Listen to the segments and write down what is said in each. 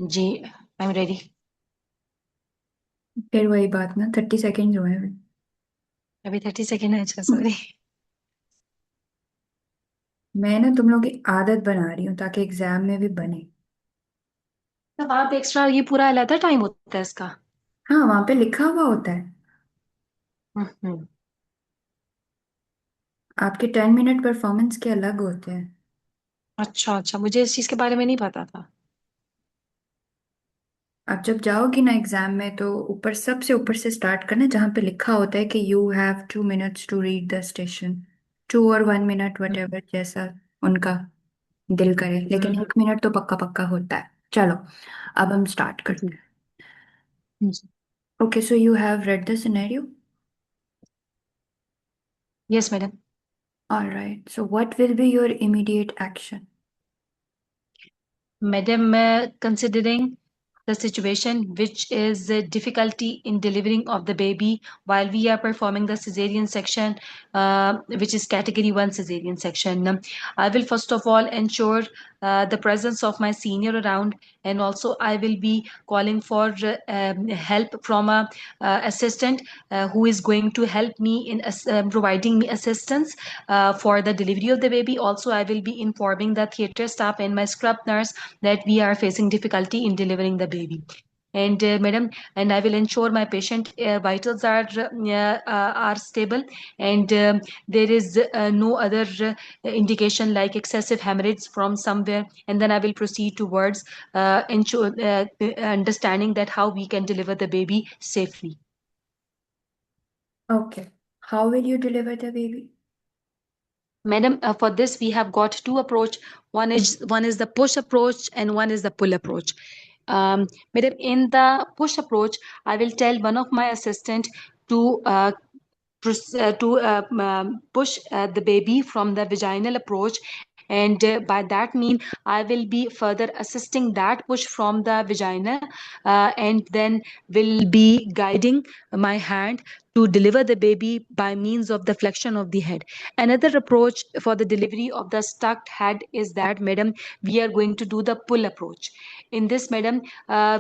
Ji, I am ready. फिर वही बात ना, 30 सेकेंड हुए हैं। अभी 30 सेकेंड है, अच्छा सॉरी। मैं ना तुम लोग की आदत बना रही हूँ ताकि एग्जाम में भी बने। तो आप एक्स्ट्रा ये पूरा अलग टाइम होता है इसका? हाँ, वहां पे लिखा हुआ होता है। हम्म। आपके 10 मिनट परफॉर्मेंस के अलग होते हैं। अच्छा अच्छा, मुझे इस चीज के बारे में नहीं पता था। आप जब जाओगी ना एग्जाम में तो ऊपर, सबसे ऊपर से स्टार्ट करना जहाँ पे लिखा होता है कि you have 2 minutes to read the station. 2 और 1 मिनट वट हम्म। एवर, जैसा उनका दिल करे, लेकिन हम्म। 1 मिनट तो पक्का पक्का होता है। चलो, अब हम स्टार्ट जी करते जी। हैं। Okay, so you have read the scenario. Yes madam. Alright, so what will be your immediate action? Madam, considering the situation, which is the difficulty in delivering of the baby while we are performing the cesarean section, which is category 1 cesarean section, I will first of all ensure the presence of my senior around, and also I will be calling for help from a assistant who is going to help me in providing me assistance for the delivery of the baby. Also, I will be informing the theater staff and my scrub nurse that we are facing difficulty in delivering the baby. And madam, and I will ensure my patient vitals are stable, and there is no other indication like excessive hemorrhage from somewhere. And then I will proceed towards ensure understanding that how we can deliver the baby safely. Okay, how will you deliver the baby? Madam, for this we have got two approach. One is the push approach and one is the pull approach. Madam, in the push approach, I will tell one of my assistant to push the baby from the vaginal approach, and by that mean I will be further assisting that push from the vagina, and then will be guiding my hand to deliver the baby by means of the flexion of the head. Another approach for the delivery of the stuck head is that, madam, we are going to do the pull approach. In this, madam,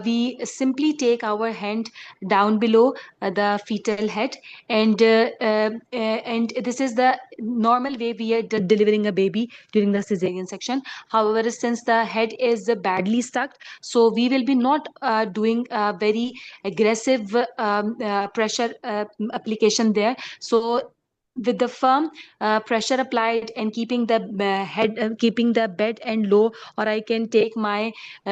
we simply take our hand down below the fetal head, and this is the normal way we are delivering a baby during the cesarean section. However, since the head is badly stuck, so we will be not doing very aggressive pressure application there. So with the firm pressure applied and keeping the head keeping the bed and low, or I can take my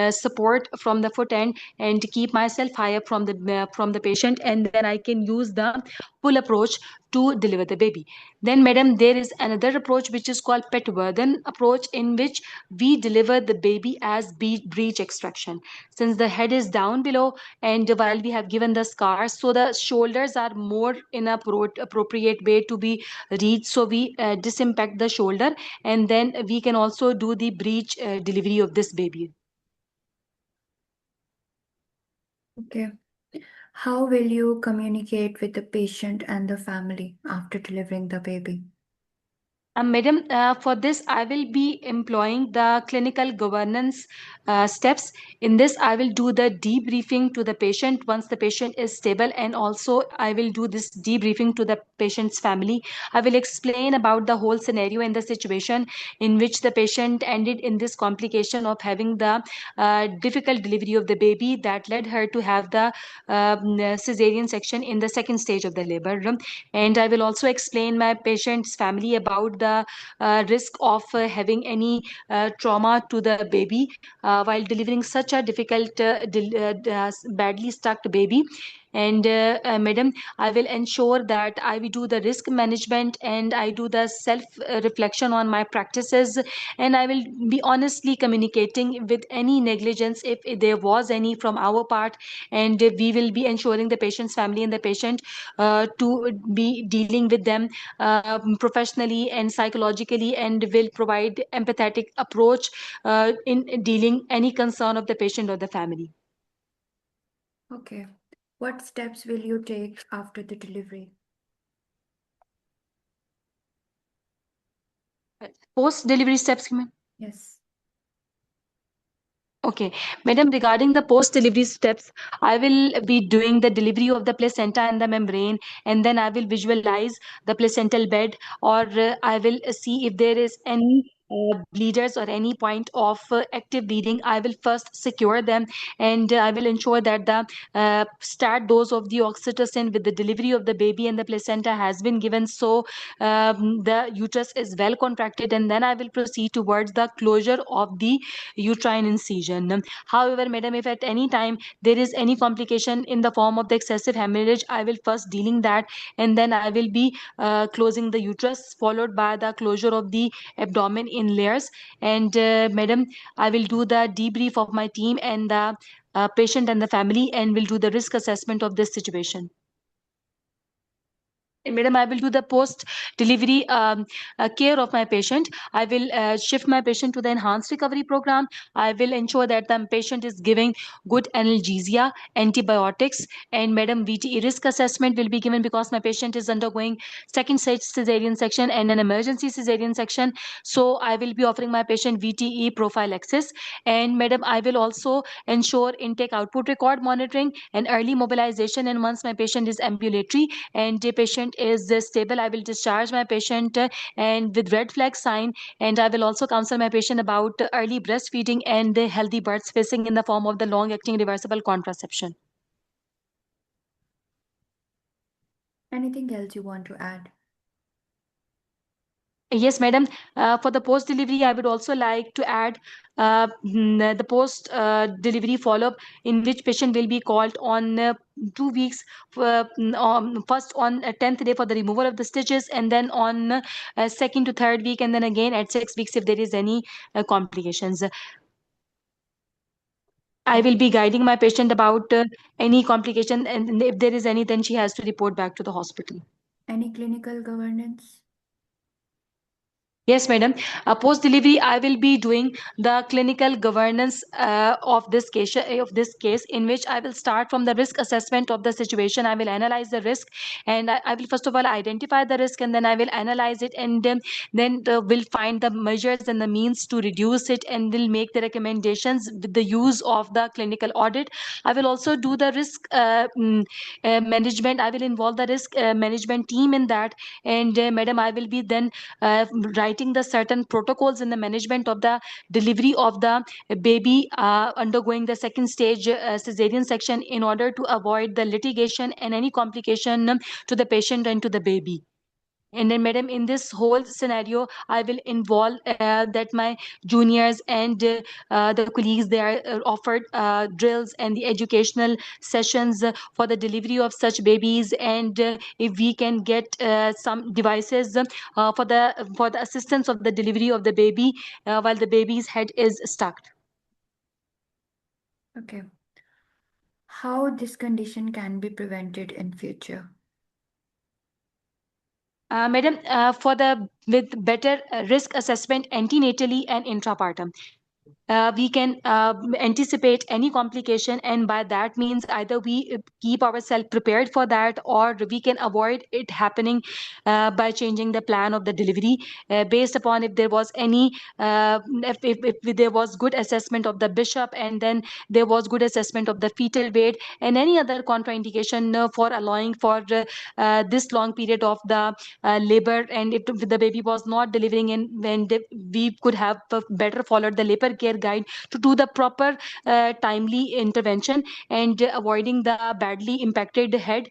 support from the foot end and keep myself high up from the patient, and then I can use the pull approach to deliver the baby. Then, madam, there is another approach which is called Petworthen approach, in which we deliver the baby as breech extraction. Since the head is down below and while we have given the scars, so the shoulders are more in a appropriate way to be reached. So we disimpact the shoulder, and then we can also do the breech delivery of this baby. Okay, how will you communicate with the patient and the family after delivering the baby? Madam, for this, I will be employing the clinical governance steps. In this, I will do the debriefing to the patient once the patient is stable, and also I will do this debriefing to the patient's family. I will explain about the whole scenario and the situation in which the patient ended in this complication of having the difficult delivery of the baby that led her to have the cesarean section in the second stage of the labor. And I will also explain my patient's family about the risk of having any trauma to the baby while delivering such a difficult badly stuck baby. And madam, I will ensure that I will do the risk management, and I do the self reflection on my practices, and I will be honestly communicating with any negligence if there was any from our part. And we will be ensuring the patient's family and the patient to be dealing with them professionally and psychologically, and will provide empathetic approach in dealing any concern of the patient or the family. Okay, what steps will you take after the delivery? Post delivery steps, ma'am. Yes. Okay, madam, regarding the post-delivery steps, I will be doing the delivery of the placenta and the membrane, and then I will visualize the placental bed, or I will see if there is any bleeders or any point of active bleeding. I will first secure them, and I will ensure that the start dose of the oxytocin with the delivery of the baby and the placenta has been given, so the uterus is well contracted, and then I will proceed towards the closure of the uterine incision. However, madam, if at any time there is any complication in the form of the excessive hemorrhage, I will first dealing that, and then I will be closing the uterus, followed by the closure of the abdomen in layers. And madam, I will do the debrief of my team and the patient and the family, and will do the risk assessment of this situation. Madam, I will do the post delivery care of my patient. I will shift my patient to the enhanced recovery program. I will ensure that the patient is giving good analgesia, antibiotics, and madam, VTE risk assessment will be given because my patient is undergoing second stage cesarean section and an emergency cesarean section. So I will be offering my patient VTE prophylaxis. And madam, I will also ensure intake output record monitoring and early mobilization. And once my patient is ambulatory and the patient is stable, I will discharge my patient and with red flag sign, and I will also counsel my patient about early breastfeeding and healthy birth spacing in the form of the long acting reversible contraception. Anything else you want to add? Yes, madam. For the post delivery, I would also like to add the post delivery follow up, in which patient will be called on 2 weeks, first on 10th day for the removal of the stitches, and then on second to third week, and then again at 6 weeks if there is any complications. I will be guiding my patient about any complication, and if there is any, then she has to report back to the hospital. Any clinical governance? Yes, madam. Post delivery, I will be doing the clinical governance of this case, in which I will start from the risk assessment of the situation. I will analyze the risk, and I will first of all identify the risk, and then I will analyze it, and then will find the measures and the means to reduce it, and will make the recommendations with the use of the clinical audit. I will also do the risk management. I will involve the risk management team in that, and madam, I will be then writing the certain protocols in the management of the delivery of the baby undergoing the second stage cesarean section, in order to avoid the litigation and any complication to the patient and to the baby. And then madam, in this whole scenario, I will involve that my juniors and the colleagues, they are offered drills and the educational sessions for the delivery of such babies, and if we can get some devices for the assistance of the delivery of the baby while the baby's head is stuck. Okay. How this condition can be prevented in future? Madam, for the with better risk assessment antenatally and intrapartum, we can anticipate any complication, and by that means either we keep ourselves prepared for that, or we can avoid it happening by changing the plan of the delivery based upon if there was any if there was good assessment of the bishop, and then there was good assessment of the fetal weight and any other contraindication for allowing for this long period of the labor, and if the baby was not delivering in when we could have better followed the labor care guide to do the proper timely intervention, and avoiding the badly impacted head.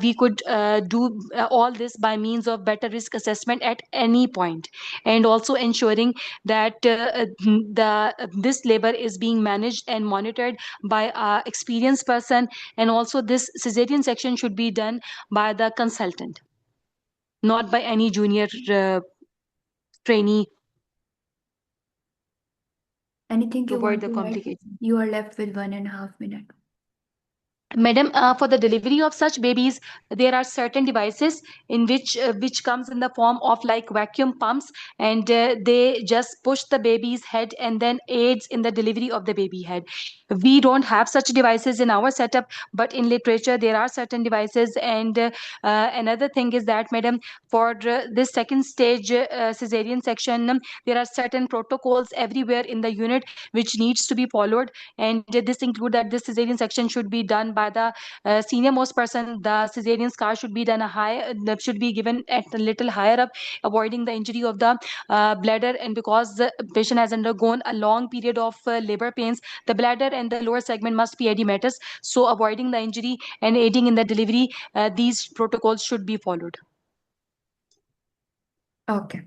We could do all this by means of better risk assessment at any point, and also ensuring that this labor is being managed and monitored by a experienced person, and also this cesarean section should be done by the consultant, not by any junior trainee, Anything to you avoid want the to add? complication. You are left with 1.5 minutes. Madam, for the delivery of such babies, there are certain devices in which comes in the form of like vacuum pumps, and they just push the baby's head and then aids in the delivery of the baby head. We don't have such devices in our setup, but in literature there are certain devices. And another thing is that, madam, for this second stage cesarean section, there are certain protocols everywhere in the unit which needs to be followed, and this include that this cesarean section should be done by the senior most person. The cesarean scar should be done a high, should be given at a little higher up, avoiding the injury of the bladder. And because the patient has undergone a long period of labor pains, the bladder and the lower segment must be edematous. So avoiding the injury and aiding in the delivery, these protocols should be followed. Okay.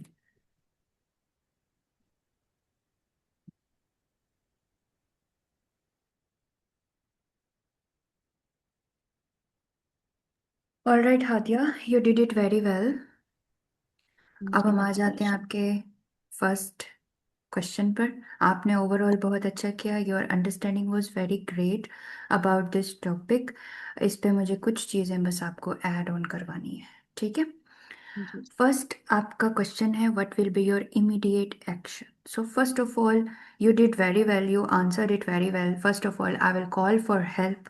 All right, Hadia, you did it very well. अब हम आ जाते हैं आपके first question पर। आपने overall बहुत अच्छा किया। Your understanding was very great about this topic. इस पे मुझे कुछ चीज़ें बस आपको ऐड ऑन करवानी है, ठीक है। फर्स्ट आपका क्वेश्चन है what will be your immediate action. So first of all you did very well, you answered it very well. First of all I will call for help,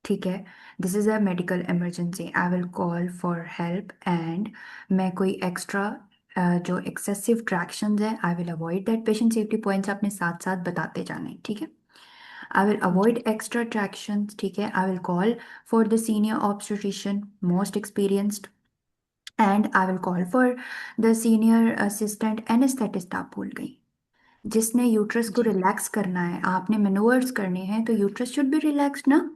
ठीक है। This is a medical emergency, I will call for help. And मैं कोई extra जो excessive tractions है I will avoid that. Patient safety points आपने साथ साथ बताते जाने, ठीक है। I will avoid extra tractions, ठीक है। I will call for the senior obstetrician most experienced, and I will call for the senior assistant anaesthetist. आप भूल गई, जिसने यूट्रस को जी रिलैक्स करना है, आपने मैनूवर्स करने हैं तो यूट्रस शुड बी रिलैक्स्ड ना।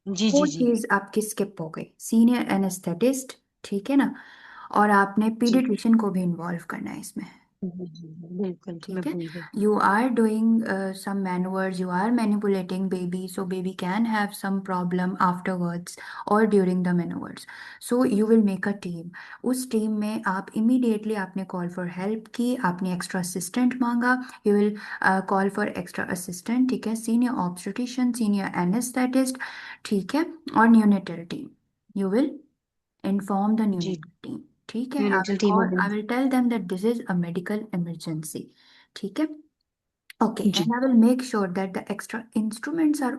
जी वो जी जी चीज आपकी स्किप हो गई, सीनियर एनेस्थेटिस्ट, ठीक है ना। और आपने जी पीडियाट्रिशियन को भी इन्वॉल्व करना है इसमें, जी, बिल्कुल मैं ठीक है। भूल गई। You are doing some maneuvers, you are manipulating baby, so baby can have some problem afterwards or during the maneuvers. So you will make a team। उस टीम में आप immediately आपने कॉल फॉर हेल्प की, आपने extra assistant मांगा। You will call for extra assistant, ठीक है, senior obstetrician, senior anaesthetist, ठीक है, और neonatal team. You will inform the जी, neonatal team, ठीक है। I यूनिटल will टीम call, होगी। I will tell them that this is a medical emergency, ठीक है। Okay, जी, and I will make sure that the extra instruments are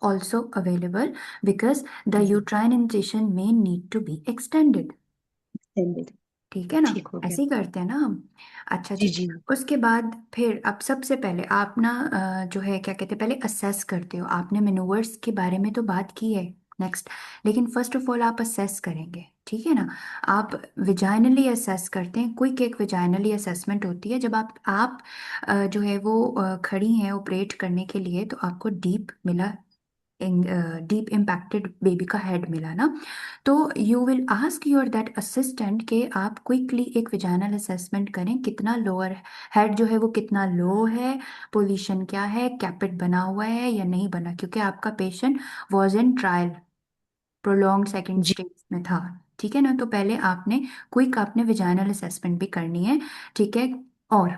also available because the uterine incision may need to be extended, extended. ठीक है ना। ठीक हो गया। ऐसे ही करते हैं ना हम। अच्छा जी जी। जी उसके बाद फिर अब सबसे पहले आप ना जो है क्या कहते हैं, पहले असेस करते हो। आपने मेनूवर्स के बारे में तो बात की है, नेक्स्ट, लेकिन फर्स्ट ऑफ ऑल आप असेस करेंगे, ठीक है ना। आप विजाइनली असेस करते हैं। क्विक एक विजाइनली असेसमेंट होती है जब आप जो है वो खड़ी हैं ऑपरेट करने के लिए, तो आपको डीप मिला, डीप इम्पैक्टेड बेबी का हेड मिला ना। तो you will ask your that assistant के आप क्विकली एक विजाइनल असेसमेंट करें, कितना लोअर हेड जो है वो कितना लो है, पोजीशन क्या है, कैपेट बना हुआ है या नहीं बना, क्योंकि आपका patient was in trial, prolong second जी स्टेज में था, ठीक है ना। तो पहले आपने क्विक आपने विजाइनल असेसमेंट भी करनी है, ठीक है। और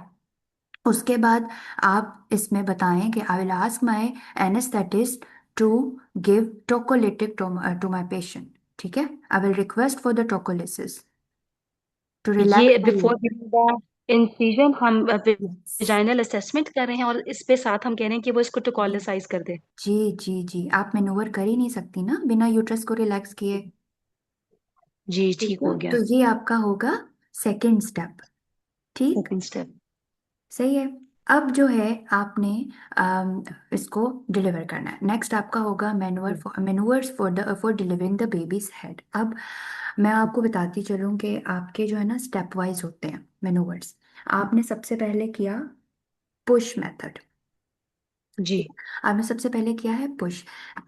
उसके बाद आप इसमें बताएं कि I will ask my anaesthetist to give tocolytic to my patient, ठीक है। I will request for the tocolysis to relax ये the before uterus. Giving the incision हम यस, विजाइनल असेसमेंट कर रहे हैं, और इस पे साथ हम कह रहे हैं कि वो इसको टोकोलिसाइज कर दे। जी जी जी, आप मेनूवर कर ही नहीं सकती ना बिना यूट्रस को रिलैक्स किए, जी ठीक ठीक है। हो तो गया। ये आपका होगा सेकेंड स्टेप, ठीक, सेकंड स्टेप। सही है। अब जो है आपने इसको डिलीवर करना है। नेक्स्ट आपका होगा manoeuvres for delivering the baby's head. अब मैं आपको बताती चलूँ कि आपके जो है ना स्टेप वाइज होते हैं मेनूवर्स। आपने सबसे पहले किया पुश मेथड, जी आपने सबसे पहले किया है पुश।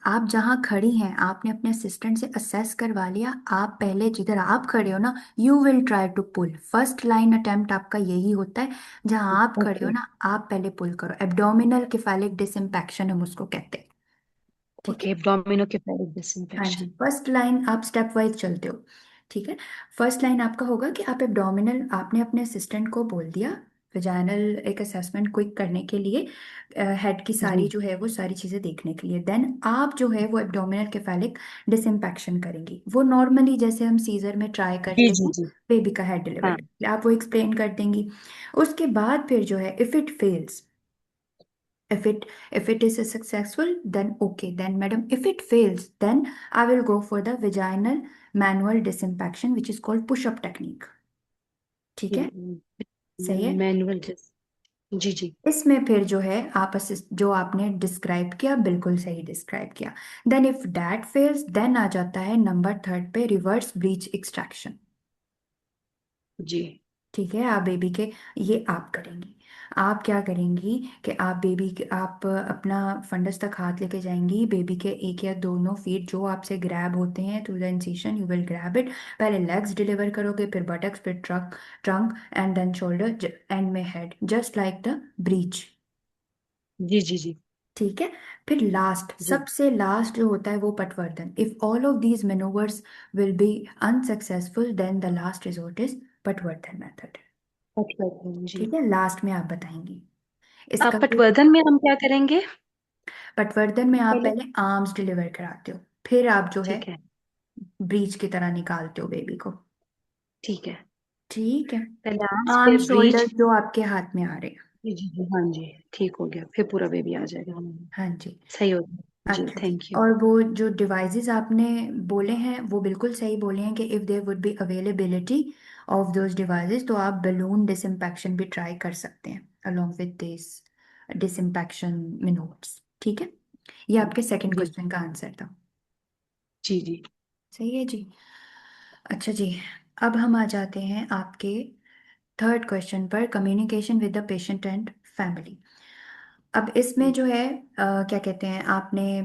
आप जहाँ खड़ी हैं आपने अपने असिस्टेंट से असेस करवा लिया। आप पहले जिधर आप खड़े हो ना, you will try to pull. First line attempt आपका यही होता है, जहाँ आप खड़े हो ओके ना आप पहले पुल करो। एब्डोमिनल किफालिक डिसइम्पैक्शन हम उसको कहते हैं, ठीक है। ओके, एब्डोमिनो के पैरिक हाँ जी, डिसइंफेक्शन। फर्स्ट लाइन आप स्टेप वाइज चलते हो, ठीक है। फर्स्ट लाइन आपका होगा कि आप एब्डोमिनल, आपने अपने असिस्टेंट को बोल दिया विजाइनल एक असेसमेंट क्विक करने के लिए, हेड की सारी जी जो है वो सारी चीज़ें देखने के लिए। देन आप जो है वो एब्डोमिनल केफालिक डिसइंफेक्शन करेंगी, वो नॉर्मली जैसे हम सीजर में ट्राई जी करते जी हैं जी। बेबी का हेड डिलीवर हाँ करके, आप वो एक्सप्लेन कर देंगी। उसके बाद फिर जो है if it fails, if it is a successful, then okay, then madam, if it fails, then I will go for the vaginal manual disinfection, which is called push up technique। ठीक है, सही है। Manual dress. जी जी इसमें फिर जो है आप जो आपने डिस्क्राइब किया बिल्कुल सही डिस्क्राइब किया। Then if that fails, then आ जाता है नंबर थर्ड पे, रिवर्स ब्रीच एक्सट्रैक्शन। जी ठीक है, आप बेबी के, ये आप करेंगी। आप क्या करेंगी कि आप बेबी के, आप अपना फंडस तक हाथ लेके जाएंगी, बेबी के एक या दोनों फीट जो आपसे ग्रैब होते हैं through the incision, you will grab it. पहले लेग्स डिलीवर करोगे, फिर बटक्स, फिर trunk and then shoulder, end में head, just like the breech. जी जी जी ठीक है, फिर लास्ट, जी। सबसे लास्ट जो होता है वो Patwardhan. If all of these manoeuvres will be unsuccessful, then the last resort is Patwardhan method. अच्छा जी। ठीक है, लास्ट में आप बताएंगी इसका फिर। पटवर्धन में हम क्या करेंगे पटवर्धन में आप पहले? पहले आर्म्स डिलीवर कराते हो, फिर आप जो है ठीक है ब्रीच की तरह निकालते हो बेबी को। ठीक है। ठीक है, पहले आर्म्स आर्म फिर शोल्डर ब्रीच। जो आपके हाथ में आ रहे हैं। जी जी जी हाँ जी। ठीक हो गया, फिर पूरा बेबी आ जाएगा। हाँ जी। सही हो गया जी, अच्छा जी, थैंक यू। और वो जो डिवाइसेस आपने बोले हैं वो बिल्कुल सही बोले हैं कि if there would be availability of those devices, तो आप बलून डिसइंफेक्शन भी ट्राई कर सकते हैं along with this disinfection minutes. ठीक है, ये आपके सेकंड जी क्वेश्चन का आंसर था। जी जी सही है जी। अच्छा जी, अब हम आ जाते हैं आपके थर्ड क्वेश्चन पर, communication with the patient and family. अब इसमें जो है क्या कहते हैं, आपने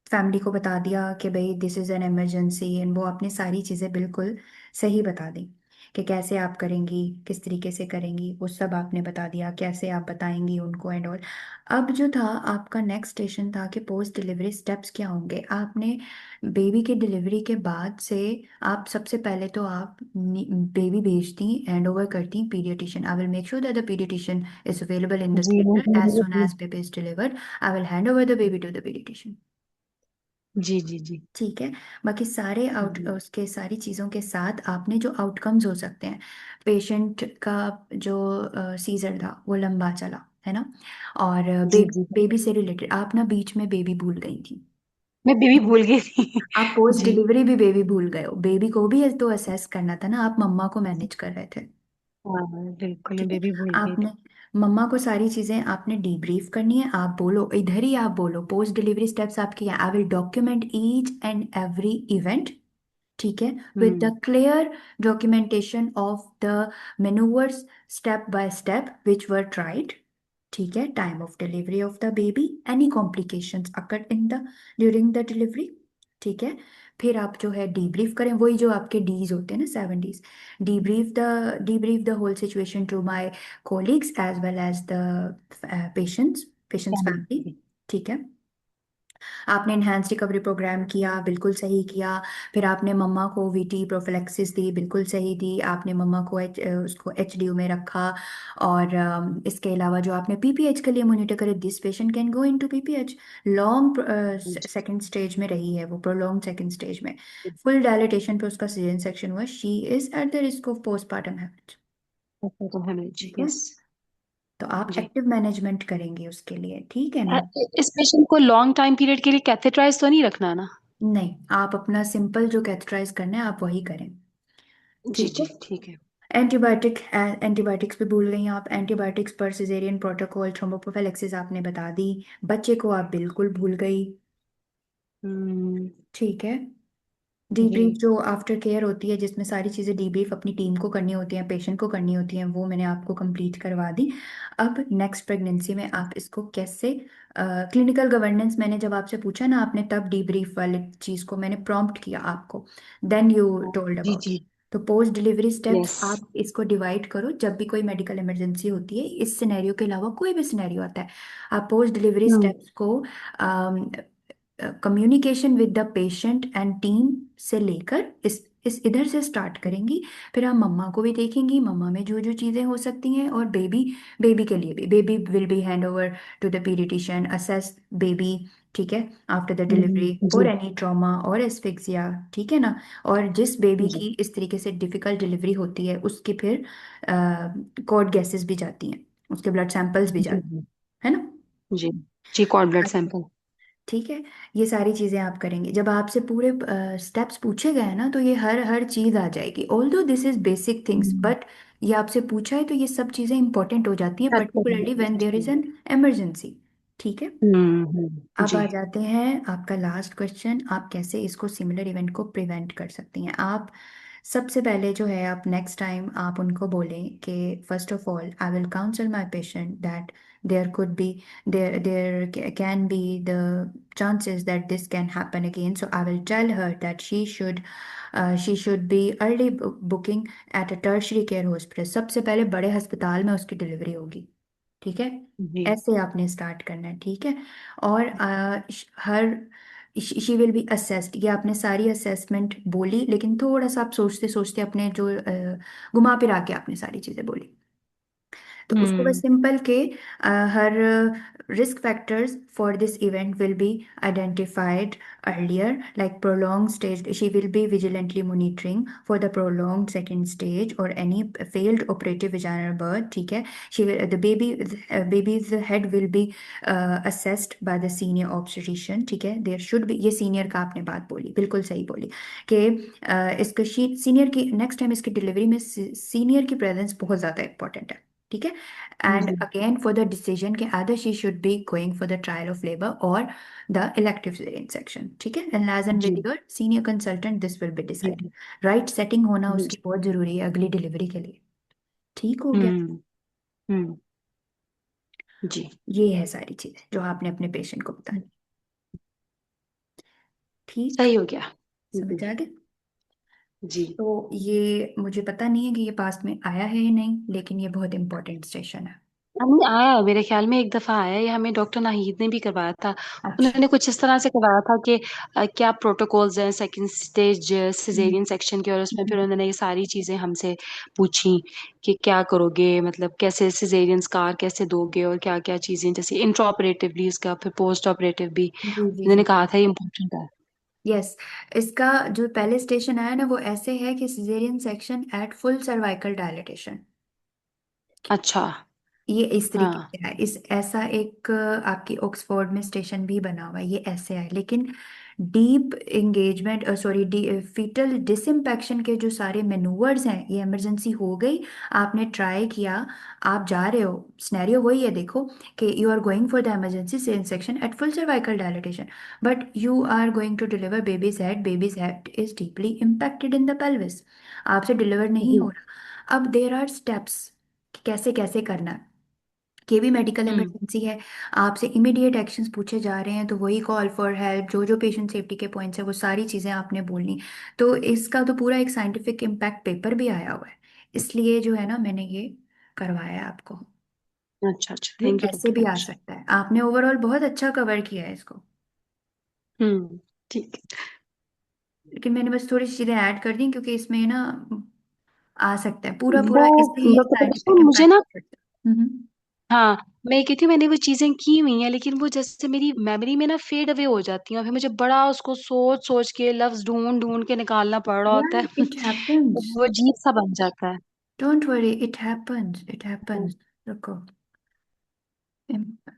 फैमिली को बता दिया कि भाई this is an emergency, and वो आपने सारी चीज़ें बिल्कुल सही बता दी कि कैसे आप करेंगी, किस तरीके से करेंगी, वो सब आपने बता दिया, कैसे आप बताएंगी उनको एंड ऑल। अब जो था आपका नेक्स्ट स्टेशन था कि पोस्ट डिलीवरी स्टेप्स क्या होंगे। आपने बेबी के डिलीवरी के बाद से, आप सबसे पहले तो आप बेबी भेजती, हैंड ओवर करती paediatrician. I will make sure that the pediatrician is available in the जी theater as soon जी as baby is delivered. I will hand over the baby to the pediatrician। जी जी जी ठीक है, बाकी सारे आउट जी उसके सारी चीज़ों के साथ आपने जो आउटकम्स हो सकते हैं, पेशेंट का जो सीजर था वो लंबा चला है ना, और जी बेबी जी। बेबी से रिलेटेड आप ना बीच में बेबी भूल गई थी। मैं बेबी भूल गई थी। आप पोस्ट जी। डिलीवरी भी बेबी भूल गए हो, बेबी को भी तो असेस करना था ना, आप मम्मा को मैनेज कर रहे थे। हाँ बिल्कुल, मैं ठीक है, बेबी भूल गई आपने थी। मम्मा को सारी चीजें आपने डीब्रीफ करनी है, आप बोलो इधर ही, आप बोलो पोस्ट डिलीवरी स्टेप्स आपके हैं, I will document each and every event. ठीक है, with the hmm. Clear documentation of the manoeuvres, step by step which were tried. ठीक है, time of delivery of the baby, any complications occurred in the during the delivery. ठीक है, फिर आप जो है डीब्रीफ करें, वही जो आपके डीज होते हैं ना, 7 Ds। Debrief the whole situation to my colleagues as well as the patient's family. Family. ठीक है, आपने इन्हेंस रिकवरी प्रोग्राम किया, बिल्कुल सही किया। फिर आपने मम्मा को वीटी प्रोफिलैक्सिस दी, बिल्कुल सही दी। आपने मम्मा को उसको एचडीयू में रखा। और इसके अलावा जो आपने पीपीएच के लिए मॉनिटर करे, this patient can go into PPH. Long second stage में रही है वो, प्रोलॉन्ग सेकंड स्टेज में, फुल डायलिटेशन पे उसका सीजन सेक्शन हुआ, she is at the risk of postmortem haemorrhage. तो हेमरेज, ठीक है, यस। तो आप जी। एक्टिव मैनेजमेंट करेंगे उसके लिए, ठीक है ना। इस पेशेंट को लॉन्ग टाइम पीरियड के लिए कैथेटराइज तो नहीं रखना ना? नहीं, आप अपना सिंपल जो कैथेटराइज करना है आप वही करें। जी ठीक है, जी ठीक है। एंटीबायोटिक्स पे भूल गई आप, एंटीबायोटिक्स पर सिजेरियन प्रोटोकॉल, थ्रोम्बोप्रोफिलैक्सिस आपने बता दी। बच्चे को आप बिल्कुल भूल गई। हम्म। ठीक है, जी डीब्रीफ जो आफ्टर केयर होती है, जिसमें सारी चीज़ें डीब्रीफ अपनी टीम को करनी होती हैं, पेशेंट को करनी होती हैं, वो मैंने आपको कंप्लीट करवा दी। अब नेक्स्ट प्रेगनेंसी में आप इसको कैसे, क्लिनिकल गवर्नेंस मैंने जब आपसे पूछा ना, आपने तब डीब्रीफ वाली चीज़ को मैंने प्रॉम्प्ट किया आपको, देन यू टोल्ड जी अबाउट। जी। तो पोस्ट डिलीवरी स्टेप्स यस। आप इसको डिवाइड करो, जब भी कोई मेडिकल इमरजेंसी होती है, इस सिनेरियो के अलावा कोई भी सिनेरियो आता है, आप पोस्ट डिलीवरी हम्म। स्टेप्स को communication with the patient and team से लेकर इस इस इधर से स्टार्ट करेंगी। फिर आप मम्मा को भी देखेंगी, मम्मा में जो जो चीज़ें हो सकती हैं, और बेबी, बेबी के लिए भी baby will be hand over to the paediatrician, assess baby, ठीक है, आफ्टर द डिलीवरी जी और एनी ट्रॉमा और एस्फिक्सिया, ठीक है ना। और जिस बेबी जी की इस तरीके से डिफिकल्ट डिलीवरी होती है उसकी फिर कॉर्ड गैसेस भी जाती हैं, उसके ब्लड सैंपल्स भी जी जाते हैं, है ना। जी जी कॉर्ड ब्लड अच्छा, सैंपल। ठीक है। ये सारी चीजें आप करेंगे, जब आपसे पूरे स्टेप्स पूछे गए हैं ना, तो ये हर हर चीज आ जाएगी। Although this is basic things, but ये आपसे पूछा है तो ये सब चीजें इंपॉर्टेंट हो जाती हैं, particularly when there is an emergency, ठीक है। अब जी आ जाते हैं आपका लास्ट क्वेश्चन, आप कैसे इसको सिमिलर इवेंट को प्रिवेंट कर सकती हैं। आप सबसे पहले जो है, आप नेक्स्ट टाइम आप उनको बोलें कि first of all I will counsel my patient that there could be, there can be the chances that this can happen again, so I will tell her that she should be early booking at a tertiary care hospital, सबसे पहले बड़े अस्पताल में उसकी delivery होगी, ठीक है। जी ऐसे आपने स्टार्ट करना है, ठीक है। और her she will be assessed, ये आपने सारी असेसमेंट बोली, लेकिन थोड़ा सा आप सोचते सोचते अपने जो घुमा फिरा के आपने सारी चीजें बोली। तो उसको बस हम्म सिंपल के हर risk factors for this event will be identified earlier, like prolonged stage, she will be vigilantly monitoring for the prolonged second stage or any failed operative vaginal birth, ठीक है। she will, the baby's head will be assessed by the senior obstetrician, ठीक है। there should be, ये senior का आपने बात बोली, बिल्कुल सही बोली कि इसके सीनियर की नेक्स्ट टाइम इसकी डिलीवरी में सीनियर की प्रेजेंस बहुत ज़्यादा इंपॉर्टेंट है, ठीक है। एंड जी अगेन फॉर द डिसीजन के either she should be going for the trial of labour और द इलेक्टिव सिजेरियन सेक्शन, ठीक है। एंड लाजन जी with your senior consultant this will be जी डिसाइडेड। राइट सेटिंग होना जी उसकी बहुत जरूरी है अगली डिलीवरी के लिए, ठीक हो गया। हम्म हम्म जी ये है सारी चीजें जो आपने अपने पेशेंट को बतानी, ठीक। सही हो गया। समझ आ जी गया। जी तो ये मुझे पता नहीं है कि ये पास्ट में आया है या नहीं, लेकिन ये बहुत इंपॉर्टेंट सेशन है। हमने आया है, मेरे ख्याल में एक दफा आया है, ये हमें डॉक्टर नाहिद ने भी करवाया था। अच्छा। उन्होंने कुछ इस तरह से करवाया था कि क्या प्रोटोकॉल्स हैं सेकंड स्टेज हम्म, सिजेरियन सेक्शन के, और उसमें फिर हम्म, उन्होंने ये सारी चीजें हमसे पूछी कि क्या करोगे, मतलब कैसे सिजेरियन स्कार कैसे दोगे, और क्या क्या चीजें, जैसे इंट्रा ऑपरेटिवली इसका, फिर पोस्ट ऑपरेटिव भी जी जी उन्होंने जी। कहा था ये इम्पोर्टेंट है। यस, इसका जो पहले स्टेशन आया ना, वो ऐसे है कि caesarean section at full cervical dilatation, अच्छा। ये इस तरीके हाँ से है। इस ऐसा एक आपकी ऑक्सफोर्ड में स्टेशन भी बना हुआ है, ये ऐसे है। लेकिन डीप एंगेजमेंट, सॉरी, फीटल डिसइम्पैक्शन के जो सारे मेनूवर्स हैं, ये इमरजेंसी हो गई, आपने ट्राई किया, आप जा रहे हो, सिनेरियो वही है, देखो कि you are going for the emergency C section at full cervical dilatation, but you are going to deliver baby's head is deeply impacted in the pelvis, आपसे डिलीवर नहीं जी हो रहा। अब देर आर स्टेप्स कैसे कैसे करना है, के भी मेडिकल हम्म इमरजेंसी है, आपसे इमीडिएट एक्शंस पूछे जा रहे हैं, तो वही कॉल फॉर हेल्प, जो जो पेशेंट सेफ्टी के पॉइंट्स है, वो सारी चीज़ें आपने बोलनी। तो इसका तो पूरा एक साइंटिफिक इम्पैक्ट पेपर भी आया हुआ है, इसलिए जो है ना, मैंने ये करवाया है आपको। अच्छा अच्छा, ये थैंक यू ऐसे डॉक्टर, भी आ अच्छा। सकता है, आपने ओवरऑल बहुत अच्छा कवर किया है इसको, ठीक है। लेकिन मैंने बस थोड़ी सी चीज़ें ऐड कर दी, क्योंकि इसमें ना आ सकता है पूरा वो पूरा, इससे ये डॉक्टर साइंटिफिक प्रदीप मुझे इम्पैक्ट ना, हो सकता है। हाँ, मैं ये कहती हूँ मैंने वो चीजें की हुई हैं, लेकिन वो जैसे मेरी मेमोरी में ना फेड अवे हो जाती हैं, और फिर मुझे बड़ा उसको सोच सोच के लफ्ज ढूंढ ढूंढ के निकालना पड़ रहा होता यार है। इट हैपेंस, वो अजीब सा बन जाता है। Don't worry, it happens, it happens. रुको, इम-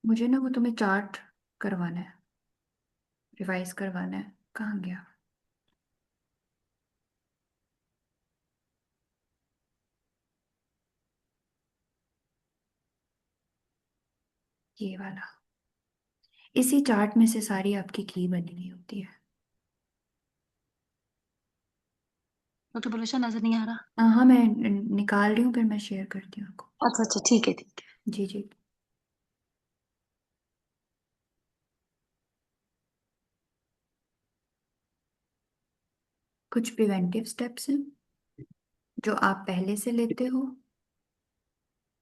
मुझे ना वो तुम्हें चार्ट करवाना है, रिवाइज करवाना है, कहाँ गया ये वाला। इसी चार्ट में से सारी आपकी की बनी हुई होती है। डॉक्टर भरोसा नजर नहीं आ रहा। हाँ हाँ, मैं निकाल रही हूँ, फिर मैं शेयर करती हूँ आपको। अच्छा अच्छा, ठीक है ठीक है। जी जी। कुछ प्रिवेंटिव स्टेप्स हैं जो आप पहले से लेते हो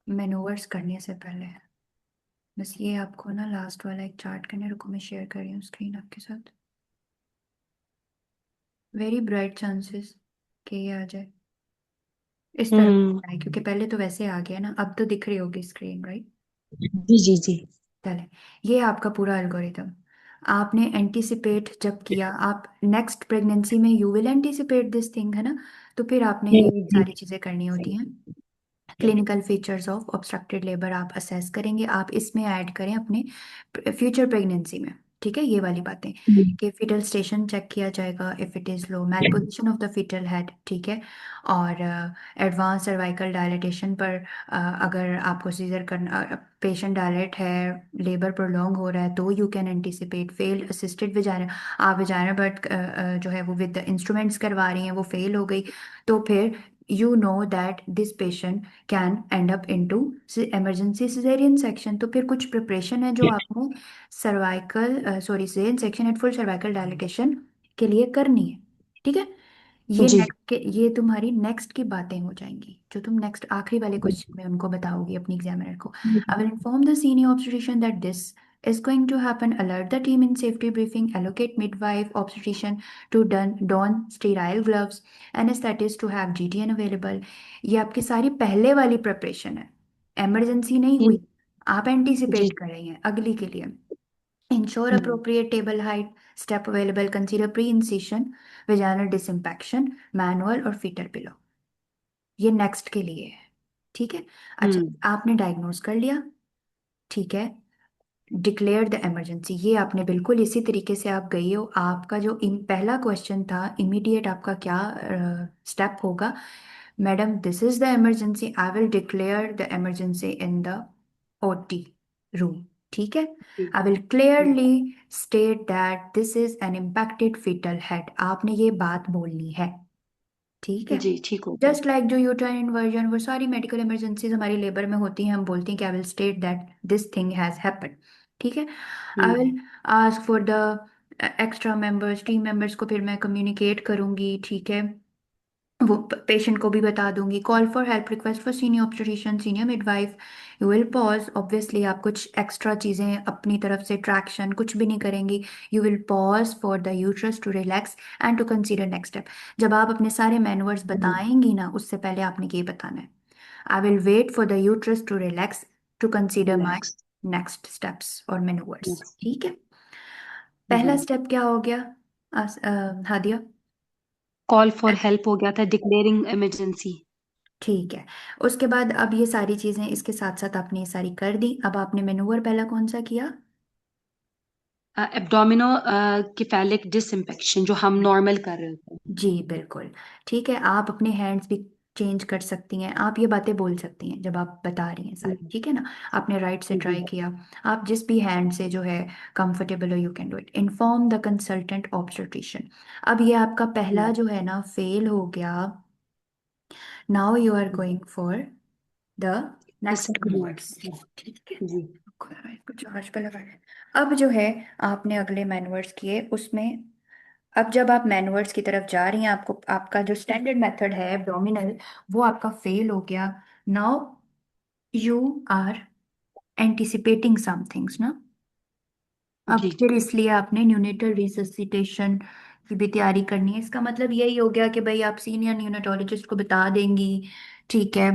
मैनोवर्स करने से पहले। बस ये आपको ना लास्ट वाला एक चार्ट करने, रुको मैं शेयर कर रही हूँ स्क्रीन आपके साथ। वेरी ब्राइट चांसेस कि ये आ जाए इस तरफ हम्म। आए, क्योंकि पहले तो वैसे आ गया ना, अब तो दिख रही होगी स्क्रीन, राइट? जी जी जी। चले, ये आपका पूरा एल्गोरिथम आपने एंटिसिपेट जब किया, आप नेक्स्ट प्रेगनेंसी में you will anticipate this thing, है ना? तो फिर आपने ये जी सारी चीजें करनी होती हैं। Clinical features of obstructed labour आप असेस करेंगे, आप इसमें ऐड करें अपने फ्यूचर प्रेगनेंसी में। ठीक है, ये वाली बातें कि फीटल स्टेशन चेक किया जाएगा if it is low, malposition of the foetal head, ठीक है। और एडवांस सर्वाइकल डायलिटेशन पर अगर आपको सीजर करना, पेशेंट डायलेट है, लेबर प्रोलॉन्ग हो रहा है, तो you can anticipate fail assisted vagina. आप विजाइना बट जो है वो विद इंस्ट्रूमेंट्स करवा रही हैं, वो फेल हो गई, तो फिर you know that this patient can end up into emergency cesarean section। तो फिर कुछ प्रिपरेशन है जो आपने cervical sorry cesarean section at full cervical dilatation के लिए करनी है। ठीक है, ये जी नेक्स्ट के, ये तुम्हारी नेक्स्ट की बातें हो जाएंगी जो तुम नेक्स्ट आखिरी वाले क्वेश्चन में उनको बताओगी अपनी एग्जामिनर को। I will inform the senior obstetrician that this is going to happen, alert the team in safety briefing, allocate midwife obstetrician to don sterile gloves, anesthetist to have GTN available। ये आपकी सारी पहले वाली preparation है, emergency नहीं जी हुई, आप anticipate जी। कर रही हैं अगली के लिए। Ensure हम्म appropriate table height, step available, consider pre-incision, vaginal disimpaction, manual और fetal pillow। ये नेक्स्ट के लिए है। ठीक है, अच्छा, हम्म आपने डायग्नोज कर लिया, ठीक है। डिक्लेयर द इमरजेंसी, ये आपने बिल्कुल इसी तरीके से आप गई हो। आपका जो पहला क्वेश्चन था, इमीडिएट आपका क्या स्टेप होगा? Madam this is the emergency, I will declare the emergency in the OT room. ठीक है, जी I will clearly state that this is an impacted foetal head, आपने ये बात बोलनी है। ठीक है, जी। ठीक हो गया। जस्ट लाइक जो यूट्राइन इन्वर्जन, वो सारी मेडिकल इमरजेंसीज हमारी लेबर में होती हैं, हम बोलते हैं कि I will state that this thing has happened. ठीक है, I hmm will ask for the extra members, team members को फिर मैं कम्युनिकेट करूंगी। ठीक है, वो पेशेंट को भी बता दूंगी। Call for help request for senior obstetrician, senior midwife. You will pause, obviously आप कुछ एक्स्ट्रा चीज़ें अपनी तरफ से ट्रैक्शन कुछ भी नहीं करेंगी। You will pause for the uterus to relax and to consider next step. जब आप अपने सारे मैनवर्स बताएंगी ना, उससे पहले आपने ये बताना है, I will wait for the uterus to relax to consider my relax. Next steps और मैनवर्स। ठीक है, जी। पहला स्टेप क्या हो गया हादिया? कॉल फॉर हेल्प हो गया था, डिक्लेयरिंग इमरजेंसी। ठीक है, उसके बाद अब ये सारी चीजें इसके साथ साथ आपने ये सारी कर दी, अब आपने मेनूवर पहला कौन सा किया? एब्डोमिनो किफेलिक डिसइंफेक्शन, जो हम नॉर्मल कर रहे होते हैं। जी बिल्कुल। ठीक है, आप अपने हैंड्स भी चेंज कर सकती हैं, आप ये बातें बोल सकती हैं जब आप बता रही हैं सारी, जी ठीक है ना? आपने राइट से जी ट्राई किया, आप जिस भी हैंड से जो है कंफर्टेबल हो, you can do it. Inform the consultant obstetrician. अब ये आपका पहला जी जो है ना फेल हो गया, now you R G. Going for the The next second one। Words. ठीक है, जी कुछ आज पे लगा है। अब जो है आपने अगले मैनवर्ड्स किए उसमें, अब जब आप मैनवर्ड्स की तरफ जा रही हैं, आपको आपका जो स्टैंडर्ड मेथड है एब्डोमिनल, वो आपका फेल हो गया। Now you are anticipating some things ना, अब जी फिर इसलिए आपने न्यूनेटल रिससिटेशन की भी तैयारी करनी है। इसका मतलब यही हो गया कि भाई आप सीनियर न्यूनेटोलॉजिस्ट को बता देंगी, ठीक है।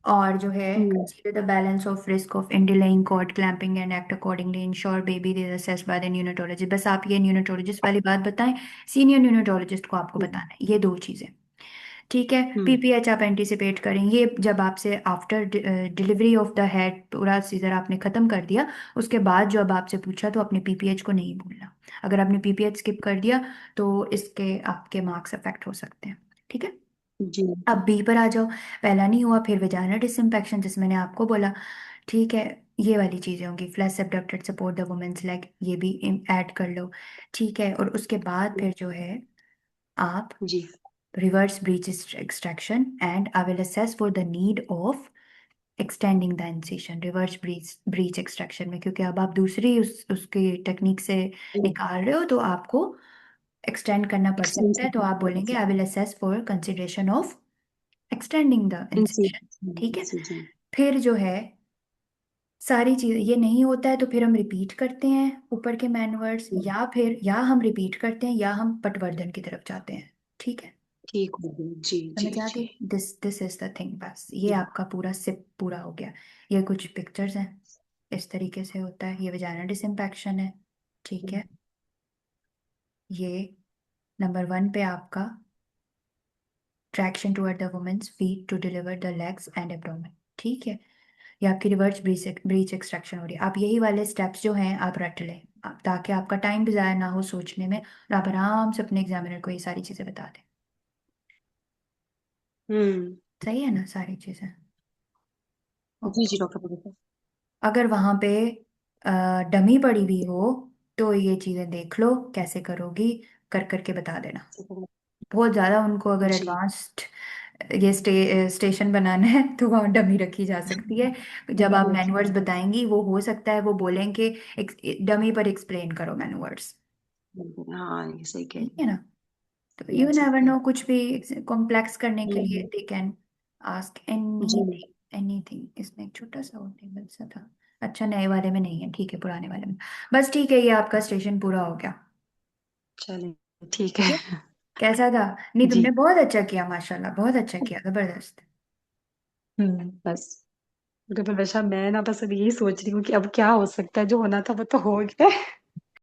और जो है हम्म consider the balance of risk of in delaying cord clamping and act accordingly, ensure baby is assessed by the neonatologist। बस आप ये न्यूनेटोलॉजिस्ट वाली बात बताएं, सीनियर न्यूनेटोलॉजिस्ट को आपको हम्म बताना है ये दो चीजें। ठीक है, हम्म, पीपीएच आप एंटिसिपेट करें, ये जब आपसे after delivery of the head पूरा सीजर आपने खत्म कर दिया, उसके बाद जो अब आपसे पूछा तो अपने पीपीएच को नहीं भूलना। अगर आपने पीपीएच स्किप कर दिया तो इसके आपके मार्क्स अफेक्ट हो सकते हैं। ठीक है, जी अब बी पर आ जाओ। पहला नहीं हुआ, फिर वेजाइनल डिसइंफेक्शन जिसमें मैंने आपको बोला, ठीक है। ये वाली चीजें होंगी, flash abducted support the women's leg, ये भी ऐड कर लो। ठीक है, और उसके बाद फिर जो है आप जी reverse breach extraction and I will assess for the need of extending the incision। reverse breach extraction में, क्योंकि अब आप दूसरी उसकी टेक्निक से निकाल रहे हो तो आपको एक्सटेंड करना पड़ सकता है, तो आप बोलेंगे I will assess for consideration of extending the incision. ठीक है, इंसिजन। फिर जो है सारी चीज ये नहीं होता है तो फिर हम रिपीट करते हैं ऊपर के मैनवर्ड्स, या फिर या हम रिपीट करते हैं या हम पटवर्धन की तरफ जाते हैं। ठीक है, ठीक हो गई, जी जी समझ आ जी। गई। This this is the thing, बस ये जी। आपका पूरा सिप पूरा हो गया। ये कुछ पिक्चर्स हैं, इस तरीके से होता है, ये वजाइनल डिसइंफेक्शन है। ठीक है, ये नंबर 1 पे आपका traction toward the women's feet to deliver the legs and abdomen. ठीक है, ये आपकी रिवर्स ब्रीच ब्रीच एक्सट्रैक्शन हो रही है। आप यही वाले स्टेप्स जो हैं आप रट लें, ताकि आपका टाइम भी ज़ाया ना हो सोचने में, और आप आराम से अपने एग्जामिनर को ये सारी चीज़ें बता दें। हम्म। सही है ना सारी चीज़ें? जी ओके। जी डॉक्टर प्रोफेसर। अगर वहाँ पे डमी पड़ी हुई हो तो ये चीज़ें देख लो कैसे करोगी, कर करके बता देना। बहुत ज़्यादा उनको अगर जी। एडवांस्ड ये स्टेशन बनाना है तो वहाँ डमी रखी जा सकती है। जब आप मैनुअर्स बताएंगी वो हो सकता है वो बोलेंगे डमी पर एक्सप्लेन करो मैनुअर्स। हाँ, ये सही कह ठीक रही है हैं। ना? तो यू नेवर ठीक है। नो, कुछ भी कॉम्प्लेक्स करने के लिए हम्म। दे कैन आस्क जी। Anything anything. इसमें एक छोटा सा और टेबल सा था। अच्छा, नए वाले में नहीं है, ठीक है, पुराने वाले में। बस ठीक है, ये आपका स्टेशन पूरा हो गया। चलिए ठीक ठीक है, है। कैसा था? नहीं, जी। तुमने बहुत अच्छा किया, माशाल्लाह, बहुत अच्छा किया, जबरदस्त। बस डॉक्टर प्रवेशा, मैं ना बस अब यही सोच रही हूँ कि अब क्या हो सकता है, जो होना था वो तो हो गया।